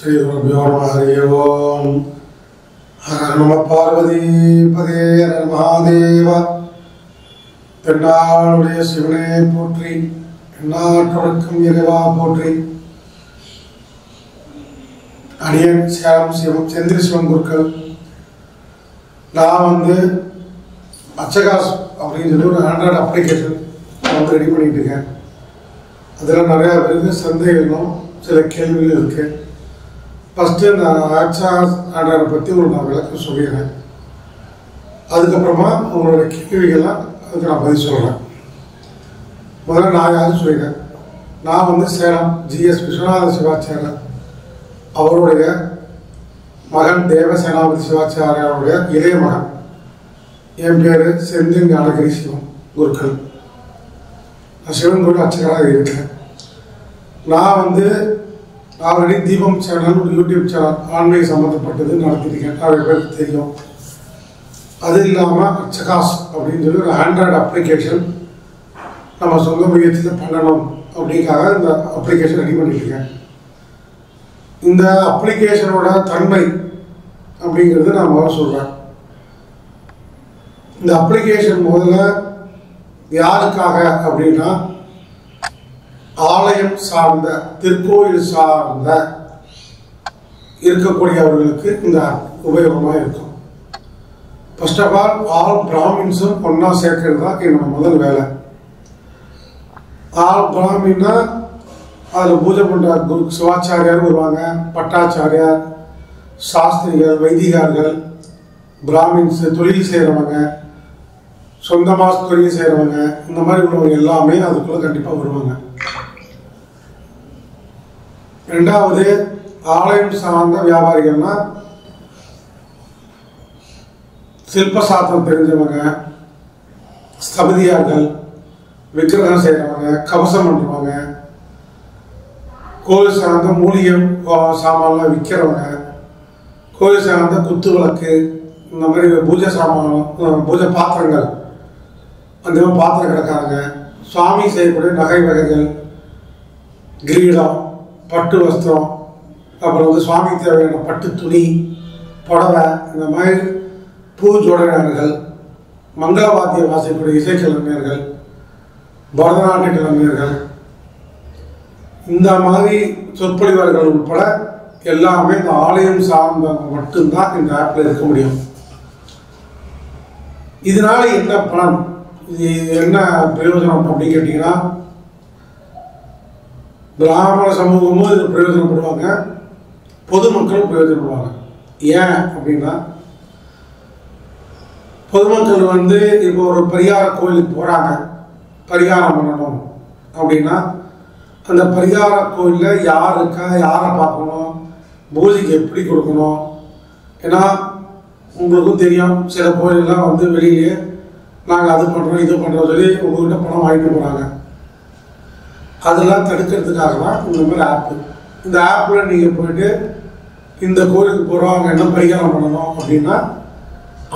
श्री गुरुभ्यो नमः हरि ओम हर नमः पार्वती पदे हर महादेव தென்னாளுடைய சிவனே போற்றி எந்நாட்டவர்க்கும் இறைவா போற்றி அடியன் சேலம் சிவம் செந்திர சிவன் குருக்கள் நான் வந்து அச்சகாஸ் அப்படின்னு சொல்லி ஒரு ஆண்ட்ராய்டு அப்ளிகேஷன் வந்து ரெடி பண்ணிட்டு இருக்கேன். அதில் நிறையா பேருக்கு சந்தேகங்களும் சில கேள்விகள் இருக்குது. ஃபஸ்ட்டு நான் அச்சகாஸ் ஆண்ட்ராய்டை பற்றி உங்களுக்கு நான் விளக்கம் சொல்லிடுறேன். அதுக்கப்புறமா உங்களோட கேள்விகள்லாம் அதுக்கு நான் பதில் சொல்கிறேன். முதல்ல நான் யாரும் சொல்லிடுறேன். நான் வந்து சேலம் ஜிஎஸ் விஸ்வநாத சிவாச்சாரியர் அவருடைய மகன் தேவசேனாபதி சிவாச்சாரியாருடைய இளைய மகன். என் பேர் செந்தில் ஞானகிரி சிவம் குருக்கள். நான் சிவன் குரு அர்ச்சகராக இருக்கேன். நான் வந்து ஆல்ரெடி தீபம் சேனல் ஒரு யூடியூப் சேனல் ஆன்மீக சம்மந்தப்பட்டது நடத்திருக்கேன். நிறைய பேருக்கு தெரியும். அது இல்லாமல் அச்சகாஸ் அப்படின்னு சொல்லி ஒரு ஆண்ட்ராய்டு அப்ளிகேஷன் நம்ம சொந்த முயற்சியில் பண்ணணும் அப்படிங்காக இந்த அப்ளிகேஷன் ரெடி பண்ணிட்டுருக்கேன். இந்த அப்ளிகேஷனோட தன்மை அப்படிங்கிறது நான் முதல்ல சொல்கிறேன். இந்த அப்ளிகேஷன் முதல்ல யாருக்காக அப்படின்னா ஆலயம் சார்ந்த திருக்கோயில் சார்ந்த இருக்கக்கூடியவர்களுக்கு இந்த உபயோகமாக இருக்கும். ஃபர்ஸ்ட் ஆஃப் ஆல் பிராமின்ஸும் ஒன்றா சேர்க்கறது தான் என்னோட முதல் வேலை. ஆல் பிராமின்னா அதில் பூஜை பண்ணுற குரு சிவாச்சாரியார் வருவாங்க, பட்டாச்சாரியார், சாஸ்திரிகள், வைதிகார்கள், பிராமின்ஸ், தொழில் செய்கிறவங்க, சொந்தமாக தொழில் செய்கிறவங்க, இந்த மாதிரி உள்ளவங்க எல்லாமே அதுக்குள்ளே கண்டிப்பாக வருவாங்க. ரெண்டாவது ஆலயம் சார்ந்த வியாபாரிகள்னா சில்பசாஸ்திரம் தெரிஞ்சவங்க, ஸ்தபதியார்கள், விக்கிரகம் செய்கிறவங்க, கவசம் பண்ணுறவங்க, கோயில் சார்ந்த மூலிகை சாமான்லாம் விற்கிறவங்க, கோயில் சார்ந்த குத்து விளக்கு, இந்த மாதிரி பூஜை சாமான், பூஜை பாத்திரங்கள், அந்த பாத்திரம் கிடக்காரங்க, சுவாமி செய்யக்கூடிய நகை வகைகள், கிரீடம், பட்டு வஸ்திரம், அப்புறம் வந்து சுவாமி தேவையான பட்டு துணி, புடவை, இந்த மாதிரி பூஜோடர்கள், மங்களவாத்திய வாசிக்கக்கூடிய இசைக்கலைஞர்கள், பரதநாட்டிய கலைஞர்கள், இந்த மாதிரி சொற்பொழிவர்கள் உட்பட எல்லாமே இந்த ஆலயம் சார்ந்தவங்க மட்டும்தான் இந்த ஆப்பில் இருக்க முடியும். இதனால என்ன பலன், இது என்ன பிரயோஜனம் அப்படின்னு கேட்டிங்கன்னா, பிராமண சமூகமும் இது பிரயோஜனப்படுவாங்க, பொதுமக்களும் பிரயோஜனப்படுவாங்க. ஏன் அப்படின்னா, பொதுமக்கள் வந்து இப்போ ஒரு பரிகார கோயிலுக்கு போகிறாங்க, பரிகாரம் பண்ணணும் அப்படின்னா அந்த பரிகார கோயிலில் யார் இருக்கா, யாரை பார்க்கணும், பூஜைக்கு எப்படி கொடுக்கணும். ஏன்னா உங்களுக்கும் தெரியும், சில கோயிலெலாம் வந்து வெளியிலே நாங்கள் அது பண்ணுறோம் இது பண்ணுறோம் சொல்லி உங்கள்கிட்ட பணம் வாங்கிட்டு போகிறாங்க. அதெல்லாம் தடுக்கிறதுக்காக தான் இந்த மாதிரி ஆப்பு. இந்த ஆப்பில் நீங்கள் போயிட்டு இந்த கோயிலுக்கு போகிறவங்க என்ன பரிகாரம் பண்ணணும் அப்படின்னா,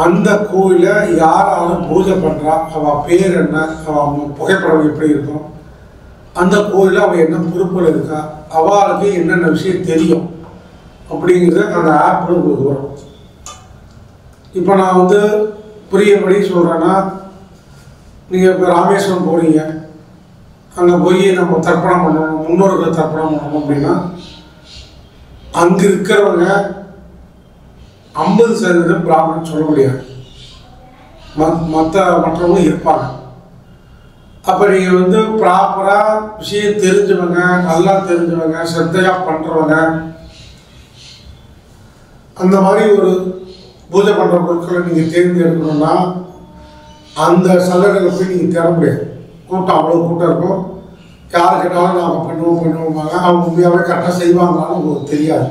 அந்த கோயிலை யாராலும் பூஜை பண்ணுறா, அவள் பேர் என்ன, அவள் புகைப்படம் எப்படி இருக்கும், அந்த கோயிலில் அவள் என்ன பொறுப்பில் இருக்கா, அவளுக்கு என்னென்ன விஷயம் தெரியும் அப்படிங்கிறத அந்த ஆப்பில் உங்களுக்கு வரும். இப்போ நான் வந்து புரியபடி சொல்கிறேன்னா, நீங்கள் இப்போ ராமேஸ்வரம் போகிறீங்க, அங்கே போய் நம்ம தர்ப்பணம் பண்ணணும், முன்னோர்களை தர்ப்பணம் பண்ணணும் அப்படின்னா அங்கே இருக்கிறவங்க 50% பிராமணன் சொல்ல முடியாது, மற்றவங்க இருப்பாங்க. அப்போ நீங்கள் வந்து ப்ராப்பராக விஷயம் தெரிஞ்சவங்க, நல்லா தெரிஞ்சவங்க, ஸ்ரத்தையாக பண்ணுறவங்க, அந்த மாதிரி ஒரு பூஜை பண்ணுற பொருட்களை நீங்கள் தேர்ந்தெடுக்கணும்னா அந்த சல்லடையில் போய் நீங்கள் தேட முடியாது. கூட்டம் அவ்வளோ கூட்டம் இருக்கும். யார் கேட்டாலும் நாங்கள் பண்ணுவோமாங்க, அவங்க உண்மையாகவே கரெக்டாக செய்வாங்களான்னு உங்களுக்கு தெரியாது.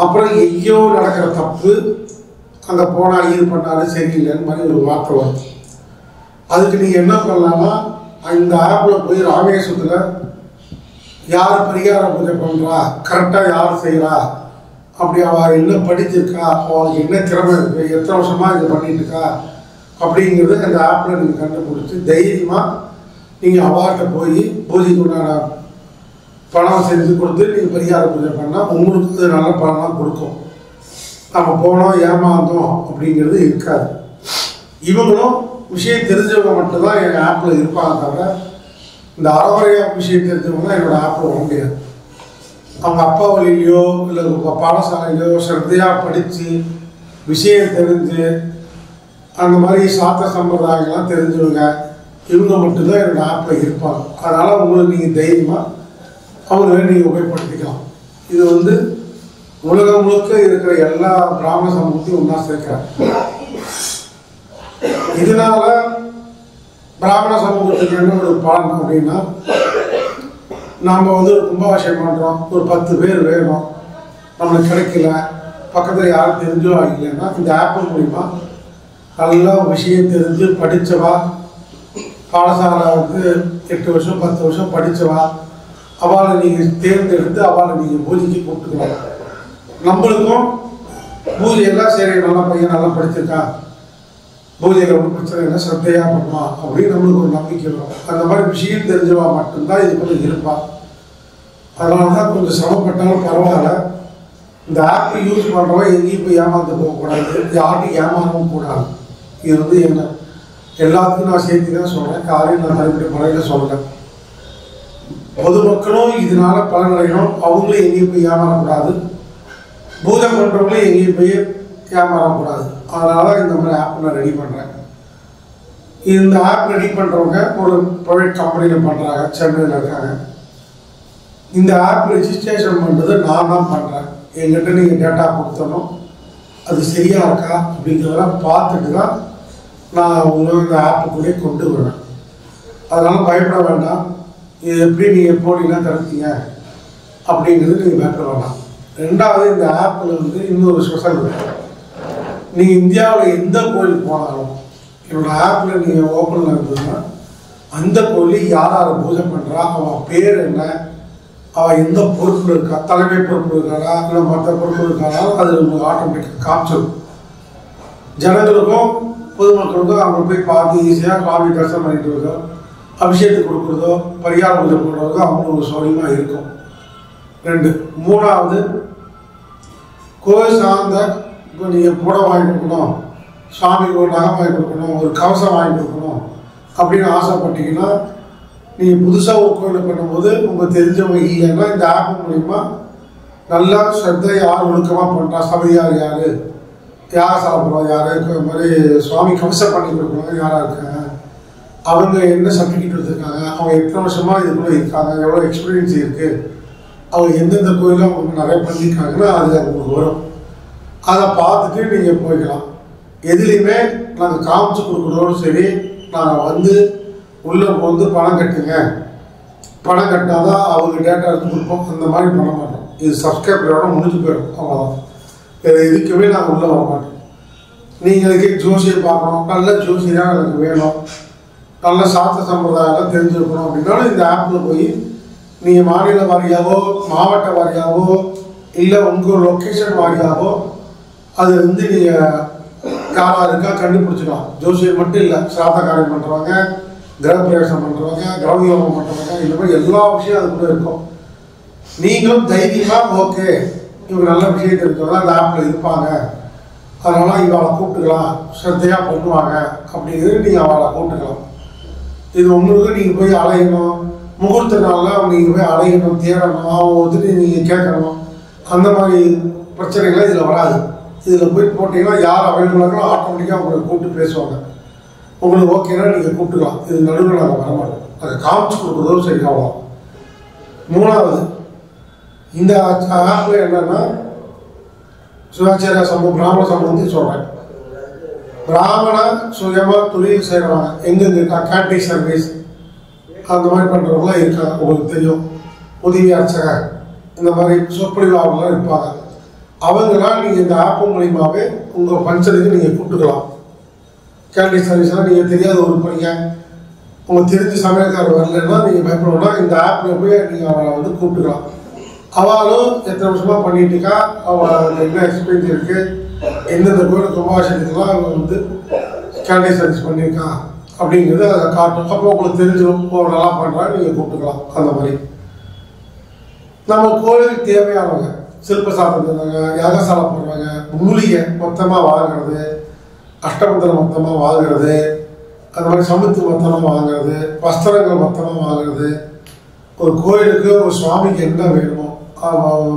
அப்புறம் எங்கேயோ நடக்கிற தப்பு அங்கே போனால் இது பண்ணாலும் சரியில்லைன்னு மாதிரி ஒரு வார்த்தை வரும். அதுக்கு நீங்கள் என்ன பண்ணலான்னா, இந்த ஆப்பில் போய் ராமேஸ்வரத்தில் யார் பரிகார பூஜை பண்ணுறா, கரெக்டாக யார் செய்கிறா, அப்படி அவள் என்ன படிச்சிருக்கா, அவளுக்கு என்ன திறமை இருக்குது, எத்தனை வருஷமாக இது பண்ணிட்டு இருக்கா அப்படிங்கிறது அந்த ஆப்பில் நீங்கள் கண்டுபிடிச்சி தைரியமாக நீங்கள் அவார்கிட்ட போய் பூஜைக்கு உண்டான பணம் செஞ்சு கொடுத்து நீங்கள் பரிகார பூஜை பண்ணால் உங்களுக்கு அது நல்ல பலனாக கொடுக்கும். நம்ம போனோம் ஏமாந்தோம் அப்படிங்கிறது இருக்காது. இவங்களும் விஷயம் தெரிஞ்சவங்க மட்டும்தான் எங்கள் ஆப்பில் இருப்பாங்க தவிர இந்த அறகுறையாக விஷயம் தெரிஞ்சவங்க என்னோடய ஆப்பில் வர முடியாது. அவங்க அப்பா வழியிலையோ இல்லை பாடசாலையிலையோ ஸ்ரத்தையாக படித்து விஷயம் தெரிஞ்சு அந்த மாதிரி சாத்திர சம்பிரதாயங்கள்லாம் தெரிஞ்சவங்க இவங்க மட்டும்தான் என்னோடய ஆப்பில் இருப்பாங்க. அதனால் உங்களுக்கு நீங்கள் தைரியமாக அவங்கள நீங்கள் உபயோகப்படுத்திக்கலாம். இது உலகம் முழுக்க இருக்கிற எல்லா பிராமண சமூகத்தையும் ஒன்றா சேர்க்கிறாங்க. இதனால பிராமண சமூகத்துக்கு என்ன ஒரு பலன் அப்படின்னா, நாம் ஒரு கும்பாபிஷேகம் பண்ணுறோம், ஒரு 10 பேர் வேணும், நம்மளுக்கு கிடைக்கல, பக்கத்தில் யாரும் தெரிஞ்சோ இல்லைன்னா இந்த ஆப் மூலிமா நல்லா விஷயம் தெரிஞ்சு படித்தவா, பாடசாலை 8 வருஷம் 10 வருஷம் படித்தவா, அவளை நீங்கள் தேர்ந்தெடுத்து அவளை நீங்கள் பூஜைக்கு கூப்பிட்டுக்கலாம். நம்மளுக்கும் பூஜையெல்லாம் சரி, நல்லா பையன் நல்லா படிச்சிருக்கான், பூஜையில் ஒன்றும் பிரச்சனை இல்லை, ஸ்ரத்தையாக பண்ணுவான் அப்படின்னு நம்மளுக்கு ஒரு நம்பிக்கை வரும். அந்த மாதிரி விஷயம் தெரிஞ்சவா மட்டும்தான் இதுக்குள்ள இருப்பான். அதனால தான் கொஞ்சம் சிரமப்பட்டாலும் பரவாயில்ல, இந்த ஆப் யூஸ் பண்ணுறவங்க எங்கேயும் போய் ஏமாந்து போகக்கூடாது, யார்ட்டும் ஏமாறவும் கூடாது. இது என்ன எல்லாத்துக்கும் நான் சேர்த்து தான் சொல்கிறேன், காலையில் நான் தனிப்பட்ட முறையில் சொல்கிறேன். பொதுமக்களும் இதனால பலனடையணும், அவங்களும் எங்கேயும் போய் ஏமாறக்கூடாது, பூஜை பண்ணுறவங்களும் எங்கேயும் போய் ஏமாறக்கூடாது. அதனால இந்த மாதிரி ஆப் நான் ரெடி பண்ணுறேன். இந்த ஆப் ரெடி பண்ணுறவங்க ஒரு ப்ரைவேட் கம்பெனியில் பண்ணுறாங்க, சென்னையில் இருக்காங்க. இந்த ஆப் ரெஜிஸ்ட்ரேஷன் பண்ணுறது நான் தான் பண்ணுறேன். என்கிட்ட நீங்கள் டேட்டா கொடுத்தணும், அது சரியாக இருக்கா அப்படிங்கிறதெல்லாம் பார்த்துட்டு தான் நான் உங்களுக்கு இந்த ஆப்புக்குள்ளே கொண்டு வருவேன். அதனால் பயப்பட வேண்டாம். இது எப்படி நீங்கள் போனீங்கன்னா தடுத்தீங்க அப்படிங்கிறது நீங்கள் பயப்பட வேண்டாம். ரெண்டாவது, இந்த ஆப்பில் இன்னொரு ஸ்பெஷல் இருக்குது. நீங்கள் இந்தியாவில் எந்த கோயிலுக்கு போனாலும் என்னோடய ஆப்பில் நீங்கள் ஓப்பனில் இருந்ததுன்னா அந்த கோயிலுக்கு யார் யார் பூஜை பண்ணுறா, அவன் பேர் என்ன, அவன் எந்த பொறுப்பில் இருக்கா, தலைமை பொறுப்பு இருக்காரா இல்லை மற்ற பொறுப்பு இருக்காரா, அது உங்களுக்கு ஆட்டோமேட்டிக்காக காமிச்சிடும். ஜனங்களுக்கும் பொதுமக்களுக்கும் அவங்க போய் பார்த்து ஈஸியாக சுவாமி தரிசனம் பண்ணிட்டு இருக்கோ, அபிஷேகத்துக்கு கொடுக்குறதோ பரிகார பூஜை பண்ணுறதோ அவங்களுக்கு சௌரியமாக இருக்கும். 2. மூணாவது, கோயில் சார்ந்த இப்போ நீங்கள் புடவை வாங்கி கொடுக்கணும், சுவாமிக்கு ஒரு நகை வாங்கி கொடுக்கணும், ஒரு கவசம் வாங்கி கொடுக்கணும் அப்படின்னு ஆசைப்பட்டீங்கன்னா, நீங்கள் புதுசாக ஒரு கோயிலை பண்ணும்போது உங்களுக்கு தெரிஞ்சவங்க இல்லைன்னா இந்த ஆப் மூலிமா நல்லா ஸ்ரத்தை யார் ஒழுக்கமாக பண்ணுறா, சபதியார் யார், யார் சாப்பிட்றோம், யார் இது மாதிரி சுவாமி கவசம் பண்ணி கொடுக்குறவங்க யாராக இருக்காங்க, அவங்க என்ன சர்டிஃபிகேட் எடுத்துருக்காங்க, அவங்க எத்தனை வருஷமாக இதுக்குள்ளே இருக்காங்க, எவ்வளோ எக்ஸ்பீரியன்ஸ் இருக்குது, அவங்க எந்தெந்த கோயிலும் அவங்க நிறைய பண்ணியிருக்காங்கன்னா அது உங்களுக்கு வரும். அதை பார்த்துட்டு நீங்கள் போய்க்கலாம். எதுலேயுமே நாங்கள் காமிச்சு கொடுக்குறோம் சரி, நாங்கள் உள்ளே பணம் கட்டுங்க, பணம் கட்டினா தான் அவங்க டேட்டா எடுத்து கொடுப்போம், அந்த மாதிரி பண்ண மாட்டோம். இது சப்ஸ்கிரைபரோட முடிஞ்சு போயிடும், அவ்வளோதான். வேறு இதுக்குமே நாங்கள் உள்ளே வர மாட்டோம். நீங்கள் இதுக்கு ஜோசியை பார்க்கணும், நல்ல ஜோசியாக எனக்கு வேணும், நல்ல சாஸ்திர சம்பிரதாயம்லாம் தெரிஞ்சுருக்கணும் அப்படின்னாலும் இந்த ஆப்பில் போய் நீங்கள் மாநில வாரியாவோ மாவட்ட வாரியாவோ இல்லை உங்கள் லொக்கேஷன் வாரியாவோ அது நீங்கள் யாராக இருக்கா கண்டுபிடிச்சிக்கலாம். ஜோசியர் மட்டும் இல்லை, சிராத்த காரியம் பண்ணுறவங்க, கிரகப்பிரவேசம் பண்ணுறவங்க, கிரகயோகம் பண்ணுறவங்க, இந்த மாதிரி எல்லா விஷயம் அது கூட இருக்கும். நீங்களும் தைரியமாக ஓகே இவங்க நல்ல விஷயத்தில் இருக்கிறவங்க அந்த ஆப்பில் இருப்பாங்க, அதனால் இவளை கூப்பிட்டுக்கலாம், ஸ்ரத்தையாக பண்ணுவாங்க அப்படிங்கிறது நீங்கள் அவளை கூப்பிட்டுக்கலாம். இது உங்களுக்கு நீங்கள் போய் அலையணும், முகூர்த்த நாளில் நீங்கள் போய் அலையணும், தேடணும், அவங்க நீங்கள் கேட்கணும், அந்த மாதிரி பிரச்சனைகள் இதில் வராது. இதில் போய் போட்டிங்கன்னா யார் அவைலபிளாக ஆட்டோமேட்டிக்காக உங்களை கூப்பிட்டு பேசுவாங்க. உங்களுக்கு ஓகேனா நீங்கள் கூப்பிட்டுக்கலாம். இது நடுவில் நாங்கள் வரமாட்டோம், அதை காமிச்சு கொடுக்குறதோ சரி, அவ்வளோ. மூணாவது, இந்த ஆப்பில் என்னென்னா சிவாச்சாரிய சமூகம் பிராமண சமூகத்தையும் சொல்கிறேன். பிராமண சுயமாக தொழில் செய்கிறவங்க எங்கெங்கே இருக்கா, கேட்டரிங் சர்வீஸ் அந்த மாதிரி பண்ணுறவங்களாம் இருக்காங்க, உங்களுக்கு தெரியும். உதவி அர்ச்சகர் இந்த மாதிரி சொற்பொழிவாளர்கள்லாம் இருப்பாங்க. அவங்களாம் நீங்கள் இந்த ஆப்பு மூலியமாகவே உங்கள் ஃபங்க்ஷனுக்கு நீங்கள் கூப்பிட்டுக்கலாம். கேட்டரிங் சர்வீஸ்லாம் நீங்கள் தெரியாத ஒரு பணிங்க, உங்களுக்கு தெரிஞ்ச சமையல்காரர் வரலன்னா நீங்கள் பயப்படணும்னா இந்த ஆப்பில் போய் நீங்கள் அவளை கூப்பிட்டுக்கலாம். அவளும் எத்தனை வருஷமாக பண்ணிட்டு இருக்கா, அவள் என்ன எக்ஸ்பீரியன்ஸ் இருக்குது, எந்தெந்த கோயில் கும்பாபிஷேகத்துக்குலாம் அவங்க கேட்டரிங் சர்வீஸ் பண்ணியிருக்கான் அப்படிங்கிறது அதை காட்டும். அப்போ உங்களுக்கு தெரிஞ்சிடும், நல்லா பண்ணுறாங்க, நீங்கள் கூப்பிட்டுக்கலாம். அந்த மாதிரி நம்ம கோயிலுக்கு தேவையானவங்க சிற்ப சாப்பிட்றவங்க, யாகசாலை போடுறவங்க, மூலிகை மொத்தமாக வாங்குறது, அஷ்டமந்திரம் மொத்தமாக வாங்குறது, அந்த மாதிரி சமுத்து மொத்தமாக வாங்குறது, வஸ்திரங்கள் மொத்தமாக வாங்குறது, ஒரு கோயிலுக்கு ஒரு சுவாமிக்கு என்ன வேணுமோ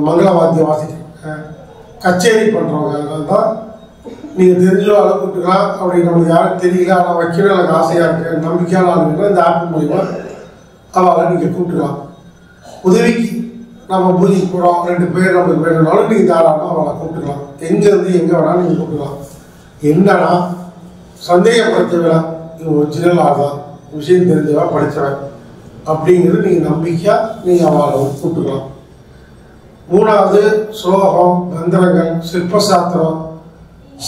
மங்களவாத்தியம் வாசிக்கிறவங்க, கச்சேரி பண்ணுறவங்க, அதனால தான் நீங்கள் தெரிஞ்சோ அளவு கூட்டுக்கலாம். அப்படி நம்மளுக்கு யாரும் தெரியல ஆனால் வைக்கணும் எனக்கு ஆசையாக இருக்குது நம்பிக்கையான ஆளுங்கன்னா இந்த ஆப் மூலிமா அவளை நீங்கள் கூப்பிட்டுக்கலாம். உதவிக்கு நம்ம பூஜைக்கு போகிறோம் 2 பேர் நம்மளுக்கு வேணும்னாலும் நீங்கள் தாராளமாக அவளை கூப்பிட்டுக்கலாம். எங்கேருந்து எங்கே வேணாலும் நீங்கள் கூப்பிட்டுக்கலாம். என்னன்னா சந்தேகப்படுத்தவில்லை, இது ஒரிஜினல் ஆள் தான், விஷயம் தெரிஞ்சவா படித்தவன் அப்படிங்கிறது நீங்கள் நம்பிக்கையாக நீங்கள் அவளை கூப்பிட்டுக்கலாம். 3வது ஸ்லோகம், மந்திரங்கள், சிற்பசாஸ்திரம்,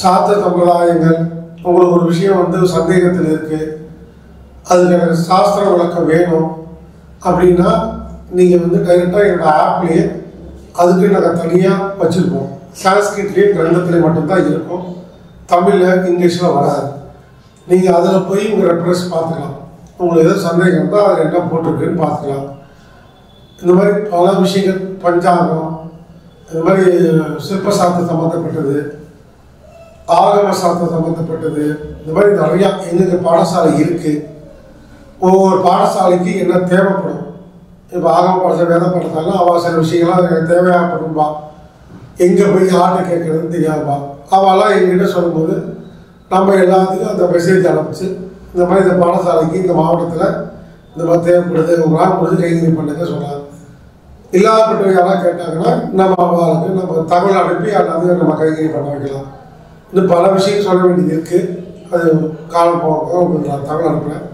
சாஸ்திர சம்பிரதாயங்கள். உங்களுக்கு ஒரு விஷயம் வந்து சந்தேகத்தில் இருக்குது, அதுக்கு எனக்கு சாஸ்திர விளக்கம் வேணும் அப்படின்னா நீங்கள் வந்து டைரெக்டாக என்னோட ஆப்லேயே அதுக்கு நாங்கள் தனியாக வச்சுருப்போம். சான்ஸ்கிரிட்லேயே கிரந்தத்துலேயே மட்டும்தான் இருக்கும், தமிழில் இங்கிலீஷில் வராது. நீங்கள் அதில் போய் உங்கள் ரெஃபரன்ஸ் பார்த்துக்கலாம். உங்களுக்கு எதாவது சந்தேகம் இருந்தால் அதில் என்ன போட்டிருக்குன்னு பார்த்துக்கலாம். இந்த மாதிரி பல விஷயங்கள், பஞ்சாங்கம், இந்த மாதிரி சிற்பசாஸ்திரம் சம்மந்தப்பட்டது, ஆகம சாஸ்திரம் சம்மந்தப்பட்டது, இந்த மாதிரி நிறையா எங்களுக்கு பாடசாலை இருக்குது. ஒவ்வொரு பாடசாலைக்கு என்ன தேவைப்படும், இப்போ ஆகம பாடசாலை வேத பாடசாலைனா அவள் சில விஷயங்கள்லாம் எனக்கு தேவையாகப்படும்பா, எங்கே போய் யார்கிட்ட கேட்குறதுன்னு தெரியாதுப்பா. அவெல்லாம் எங்ககிட்ட சொல்லும்போது நம்ம எல்லாத்துக்கும் அந்த மெசேஜ் அனுப்பிச்சு இந்த மாதிரி இந்த பாடசாலைக்கு இந்த மாவட்டத்தில் இந்த மாதிரி தேவைப்படுது, உங்களால் முடிஞ்சு கைங்கறி பண்ணுங்க சொல்லலாம். இல்லாதப்பட்டவங்க யாராவது கேட்டாங்கன்னா நம்ம அவளுக்கு நம்ம தகவல் அனுப்பி அல்லாது நம்ம கைங்கறி பண்ண வைக்கலாம். இன்னும் பல விஷயம் சொல்ல வேண்டியது இருக்குது. அது காலம் போக உங்களுக்கு நான் தகவல் அனுப்புகிறேன்.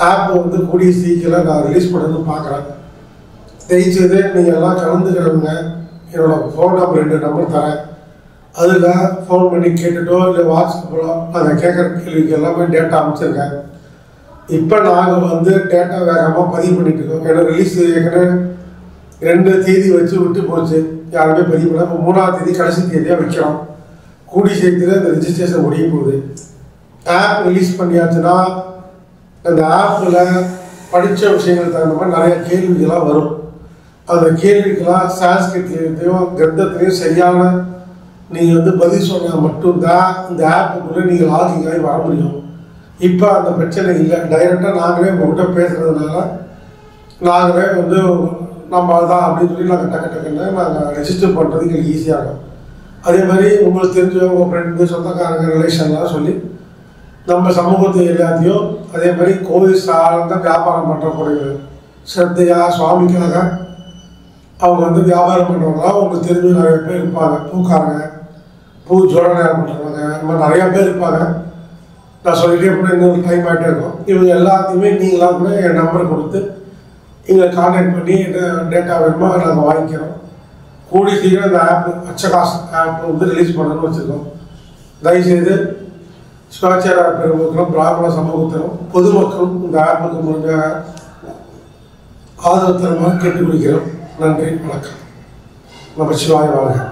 ஆப் வந்து கூடிய சீக்கிரம் நான் ரிலீஸ் பண்ணணும்னு பார்க்குறேன். தயவுசெய்து நீங்கள் எல்லாம் கலந்துக்கிறவங்க என்னோடய ஃபோன் நம்பர் 2 நம்பர் தரேன். அதில் ஃபோன் பண்ணி கேட்டுட்டோ இல்லை வாட்ஸ்அப்பில் அதை கேட்குற கேள்விக்கு எல்லாமே டேட்டா அமைச்சிருக்கேன். இப்போ நாங்கள் வந்து டேட்டா வேகமாக பதிவு பண்ணிட்டு இருக்கோம். ஏன்னா ரிலீஸ் ஏற்கனவே 2 தேதி வச்சு விட்டு போச்சு, யாருமே பதிவு பண்ண. இப்போ 3ஆம் தேதி கடைசி தேதியாக வைக்கிறோம். கூடி சேர்த்துல இந்த ரிஜிஸ்ட்ரேஷன் முடிய போகுது. ஆப் ரிலீஸ் பண்ணியாச்சுன்னா அந்த ஆப்பில் படித்த விஷயங்கள் தகுந்த மாதிரி நிறைய கேள்விகளாக வரும். அந்த கேள்விக்கெல்லாம் சான்ஸ்கிரிட்லேயும் கிரந்தத்துலேயும் சரியான நீங்கள் வந்து பதில் சொன்னால் மட்டும்தான் இந்த ஆப்புக்குள்ளே நீங்கள் லாகிங் ஆகி வர முடியும். இப்போ அந்த பிரச்சனை இல்லை. டைரெக்டாக நாங்களே உங்கள்கிட்ட பேசுகிறதுனால நாங்களே வந்து நம்ம தான் அப்படின்னு சொல்லி நாங்கள் டக்குன்னு நாங்கள் ரெஜிஸ்டர் பண்ணுறது எங்களுக்கு ஈஸியாகும். அதே மாதிரி உங்களுக்கு தெரிஞ்சவங்க, உங்கள் ஃப்ரெண்டு, சொந்தக்காரங்க, ரிலேஷன்லாம் சொல்லி நம்ம சமூகத்தை எல்லாத்தையும் அதே மாதிரி கோவில் சார்ந்த வியாபாரம் பண்ணுறக்கூடிய ஸ்ரத்தையாக சுவாமிக்காக அவங்க வந்து வியாபாரம் பண்ணுறவங்களாம் உங்களுக்கு தெரிஞ்ச நிறைய பேர் இருப்பாங்க. பூக்காரங்க, பூ ஜோடனையாக பண்ணுறவங்க, இந்த மாதிரி நிறையா பேர் இருப்பாங்க. நான் சொல்லிகிட்டே கூட இன்னொரு டைம் ஆகிட்டே இருக்கும். இவங்க எல்லாத்தையுமே நீங்களாம் கூட என் நம்பரை கொடுத்து எங்களை கான்டாக்ட் பண்ணி என்ன டேட்டா வேணுமோ நாங்கள் வாங்கிக்கிறோம். கூடி சீக்கிரம் இந்த ஆப் அச்சகாஸ் ஆப் வந்து ரிலீஸ் பண்ணணும்னு வச்சுருக்கோம். தயவுசெய்து சிவாச்சார பெருமக்களும் பிராமண சமூகத்திலும் பொதுமக்களும் இந்த ஆப்புக்கு முடிஞ்ச ஆதரவு தரமாக கேட்டுக்கொள்கிறோம். நன்றி, வணக்கம். நம்ம சிவாய வாழ்க.